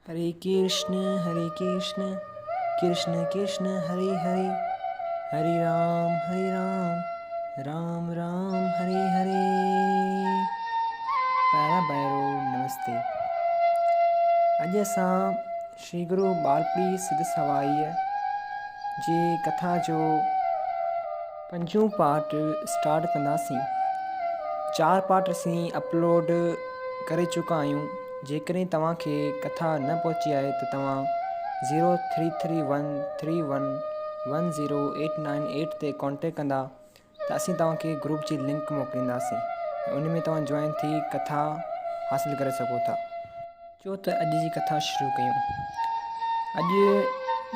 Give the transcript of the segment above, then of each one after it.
हरे कृष्ण कृष्ण कृष्ण हरे हरे, हरे राम राम राम हरे हरे। प्यारा भाइरो नमस्ते। अॼु असां श्री गुरु बालप्री सिद्ध सवाईअ जी कथा जो 5 पार्ट स्टार्ट कंदासीं। 4 पार्ट असीं अपलोड करे चुका आहियूं। जेकॾहिं तव्हांखे कथा न पहुची आहे त तव्हां 0331311089 ते कॉन्टेक्ट कंदा त असीं तव्हांखे ग्रुप जी लिंक मोकिलींदासीं। उन में तव्हां जॉइन थी कथा हासिल करे सघो था। चो त अॼु जी कथा शुरू कयूं। अॼु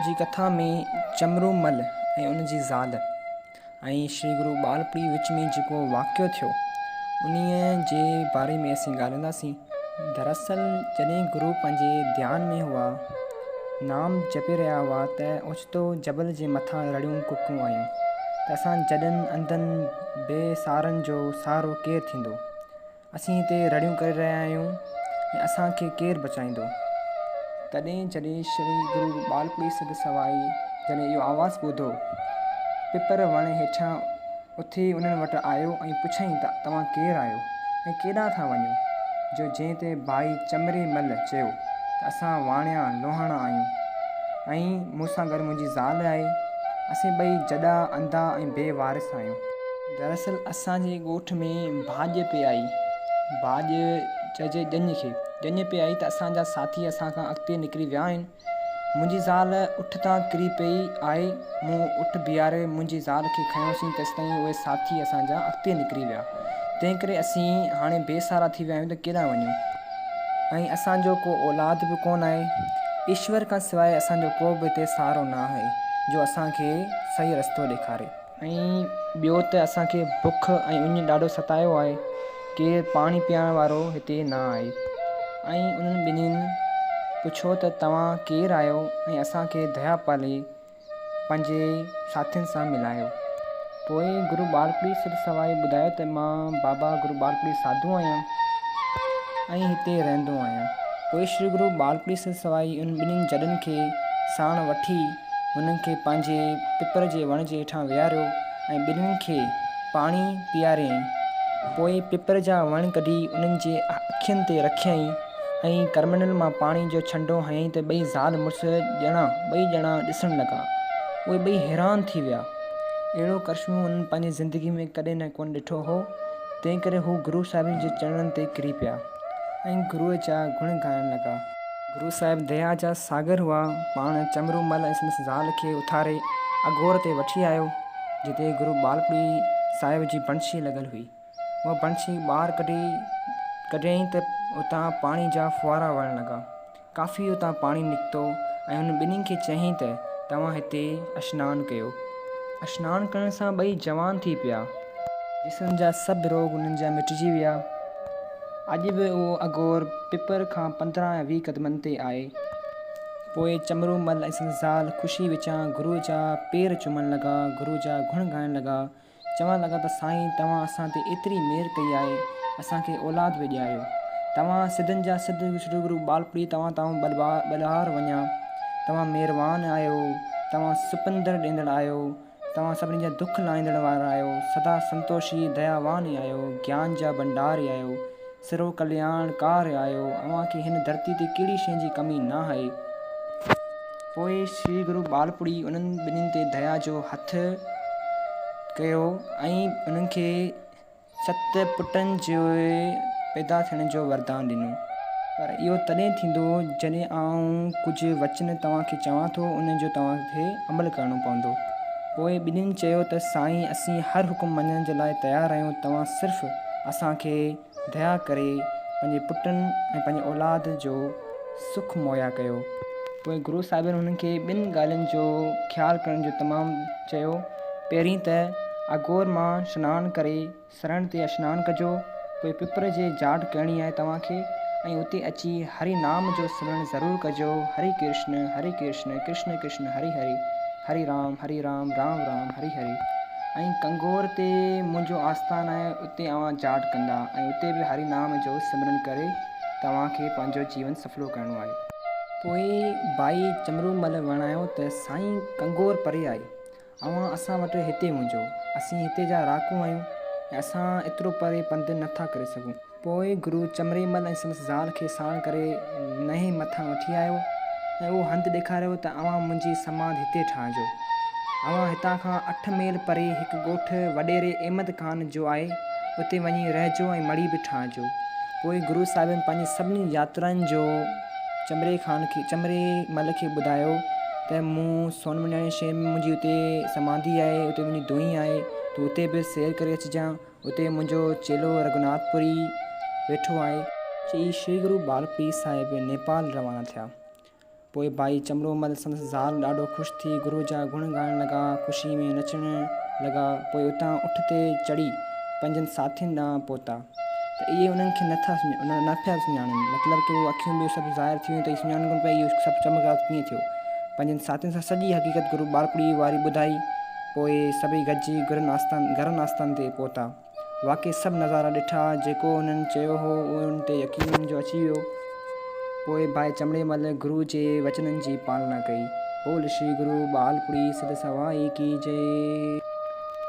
जी कथा में चमरूमल ऐं उन जी ज़ाल ऐं श्री गुरु बालप्री विच में जेको वाक़ियो थियो उन्हीअ जे बारे में असीं ॻाल्हाईंदासीं। दरअसल जॾहिं गुरु पंहिंजे ध्यान में हुआ, नाम जपे रहिया हुआ त ओचितो जबल जे मथां रड़ियूं कुकूं आयूं त असां जॾनि अंधनि बेसहारनि जो सहारो केरु थींदो। असीं हिते रड़ियूं करे रहिया आहियूं ऐं असांखे केरु बचाईंदो। तॾहिं जॾहिं श्री गुरु बालप्री सिद्ध सवाई जॾहिं इहो आवाज़ु ॿुधो, पिपर वण हेठां उथी उन्हनि वटि आयो ऐं पुछईं त तव्हां केरु आहियो ऐं केॾांहुं था वञो। जो जंहिं ते भाई चमरीमल चयो त असां वाणिया लोहाणा आहियूं ऐं मूंसां गॾु मुंहिंजी ज़ाल आहे। असीं ॿई जॾा अंधा ऐं बेवारिस आहियूं। दरअसल असांजे ॻोठ में भाॼ पे आई। भाॼ चइजे ॼञ पे आई त असांजा साथी असां खां अॻिते निकिरी विया आहिनि। मुंहिंजी ज़ाल उठ तां किरी पई आहे। मूं उठ बीहारे मुंहिंजी ज़ाल खे खयोंसीं तेसिताईं उहे साथी असांजा अॻिते निकिरी विया। तंहिं करे असीं हाणे बेसहारा थी विया आहियूं त केॾांहुं वञूं। ऐं असांजो को औलाद बि कोन आहे। ईश्वर खां सवाइ असांजो को बि हिते सहारो न आहे जो असांखे सही रस्तो ॾेखारे। ऐं ॿियो त असांखे बुख ऐं उञ ॾाढो सतायो आहे। केरु पाणी पीआरण वारो हिते न आहे। ऐं उन्हनि ॿिन्हिनि पुछो त तव्हां केरु आहियो ऐं असांखे दया पाले पंहिंजे साथियुनि सां मिलायो। पोइ गुरु बालप्री सिद्ध सवाई ॿुधायो त मां बाबा गुरु बालप्री साधू आहियां ऐं हिते रहंदो आहियां। पोइ श्री गुरु बालप्री सिद्ध सवाई उन ॿिन्हिनि जॾनि खे साण वठी हुननि खे पंहिंजे पिपर जे वण जे हेठां विहारियो ऐं ॿिन्हिनि खे पाणी पीआरियईं। पोइ पिपर जा वण कढी उन्हनि जे अखियुनि ते रखियईं ऐं करमनल मां पाणी जो छंडो हयईं त ॿई ज़ाल मुड़ुसु ॿई ॼणा ॾिसण लॻा। उहे ॿई हैरान थी विया। अहिड़ो करिश्मो उन्हनि पंहिंजी ज़िंदगी में कॾहिं न कोन ॾिठो हो। तंहिं करे हू गुरु साहिबनि जे चरणनि ते किरी पिया ऐं गुरुअ जा गुण ॻाइण लॻा। गुरु साहिब दया जा सागर हुआ। पाण चमरूमल ऐं संदसि ज़ाल खे उथारे अघोर ते वठी आयो जिते गुरु बालप्री साहिब जी बंशी लॻल हुई। उहा बंशी ॿाहिरि कढियईं त उतां पाणी जा फुआरा वहण लॻा। काफ़ी उतां पाणी निकितो ऐं हुन ॿिन्हिनि खे चयईं त तव्हां हिते सनानु कयो। सनानु करण सां ॿई जवान थी पिया। जिस्म जा सभु रोग उन्हनि जा मिटिजी विया। अॼु बि उहो अघोर पिपर खां 15 या 20 क़दमनि ते आहे। पोइ चमरूमल ऐं संदसि ज़ाल ख़ुशी विचां गुरू जा पेर चुमण लॻा, गुरू जा गुण ॻाइण लॻा, चवण लॻा त साईं तव्हां असां ते एतिरी मेहर कई आहे, असांखे औलाद बि ॾियारियो। तव्हां सिद्धनि जा सिद्ध श्री गुरु बालप्री तव्हां बलिहार वञा। तव्हां महिरबान आहियो। तव्हां सुपिंदड़ ॾींदड़ आहियो। तव्हां सभिनी जा दुख लाहींदड़ वारा आहियो। सदा संतोषी दयावान आहियो। ज्ञान जा भंडारी आहियो। सर्व कल्याणकार आहियो। अव्हांखे हिन धरती ते कहिड़ी शइ जी कमी न आहे। पोइ श्री गुरु बालप्री उन्हनि ॿिन्हिनि ते दया जो हथु कयो ऐं उन्हनि खे 7 पुटनि जे पैदा थियण जो वरदान ॾिनो। पर इहो तॾहिं थींदो जॾहिं आउं कुझु वचन तव्हांखे चवां थो, उन जो तव्हांखे अमल करणो पवंदो। पोइ ॿिन्हिनि चयो त साईं असीं हर हुकुम मञण जे लाइ तयारु आहियूं। तव्हां सिर्फ़ु असांखे दया करे पंहिंजे पुटनि ऐं पंहिंजे औलाद जो सुख मुहैया कयो। पोइ गुरु साहिबनि हुननि खे 2 ॻाल्हियुनि जो ख़्यालु करण जो तमामु चयो। पहिरीं त अघोर मां सनानु करे सरण ते सनानु कजो। पोइ पिपर जे जाट करणी आहे तव्हांखे ऐं उते अची हरि नाम जो सिमरन ज़रूरु कजो। हरे कृष्ण कृष्ण कृष्ण हरे हरे, हरे राम राम राम हरे हरे। ऐं कंगोर ते मुंहिंजो आस्थान आहे, उते अव्हां जाट कंदा ऐं उते बि हरि नाम जो सिमरन करे तव्हांखे पंहिंजो जीवन सफलो करिणो आहे। पोइ भाई चमरूमल वणायो त साईं कंगोर परे आई, अवां असां वटि हिते वञो, असीं हिते जा राकूं आहियूं ऐं असां एतिरो परे पंधु नथा करे सघूं। पोइ गुरु चमरेमल ऐं संदसि ज़ाल खे साण करे नहे मथां वठी आयो ऐं उहो हंधु ॾेखारियो त अवां मुंहिंजी समाधि हिते ठाहिजो। अवां हितां खां 8 मील परे हिकु ॻोठु वॾेरे अहमद ख़ान जो आहे, उते वञी रहिजो ऐं मड़ी बि ठाहिजो। पोइ गुरु साहिबनि पंहिंजी सभिनी यात्राउनि जो चमरेमल खे ॿुधायो त मूं सोनमनारायण शहर में मुंहिंजी उते समाधि आहे, उते मुंहिंजी दुई आहे, तूं उते बि सैर करे अचिजांइ, उते मुंहिंजो चेलो रघुनाथपुरी वेठो आहे। चई श्री गुरु बालपीर साहिब नेपाल रवाना थिया। पोइ भाई चमरोमल संदसि ज़ाल ॾाढो ख़ुशि थी गुरु जा गुण ॻाइणु लॻा, ख़ुशी में नचणु लॻा। पोइ उतां उठ ते चढ़ी पंहिंजनि साथियुनि ॾांहुं पहुता त इहे उन्हनि खे न पिया सुञाणनि, मतिलबु कि उहे अखियूं बि सभु ज़ाहिर थी वियूं त सुञाणनि कोन पिया इहो सभु चमत्कार कीअं थियो। पंहिंजनि साथियुनि सां सॼी हक़ीक़त गुरु बालपीर वारी ॿुधाई। पोइ सभई गॾिजी घरनि आस्थान ते पहुता। वाक़ई सभु नज़ारा ॾिठा, जेको उन्हनि चयो हो उहो उन ते यकीन उन्हनि जो अची वियो। पोइ भाई चमरेमल गुरु जे वचननि जी पालना कई। बोल श्री गुरु बालपीर सिद्ध सवाई की जय।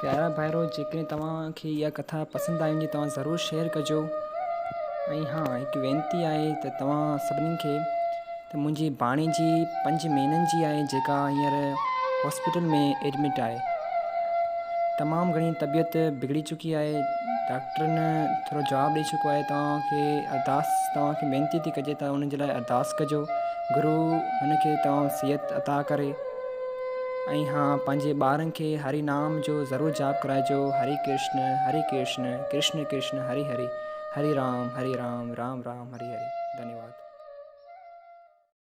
प्यारा भाइरो, जेकॾहिं तव्हांखे इहा कथा पसंदि आई हुजे तव्हां ज़रूरु शेयर कजो। ऐं हा, हिकु वेनती आहे त तव्हां सभिनी खे त मुंहिंजी भाणे जी 5 महीननि जी आहे, जेका हींअर हॉस्पिटल में एडमिट आहे। तमामु घणी तबियत बिगड़ी चुकी आहे, डॉक्टरनि थोरो जवाबु ॾेई चुको आहे। तव्हांखे वेनती थी कजे त उन जे लाइ अरदास कजो, गुरु हुनखे तव्हां सिहत अता करे। ऐं हा, पंहिंजे ॿारनि खे हरि नाम जो ज़रूरु जाप कराइजो। हरे कृष्ण कृष्ण कृष्ण हरि हरि, हरे राम राम राम हरि हरि। धन्यवाद।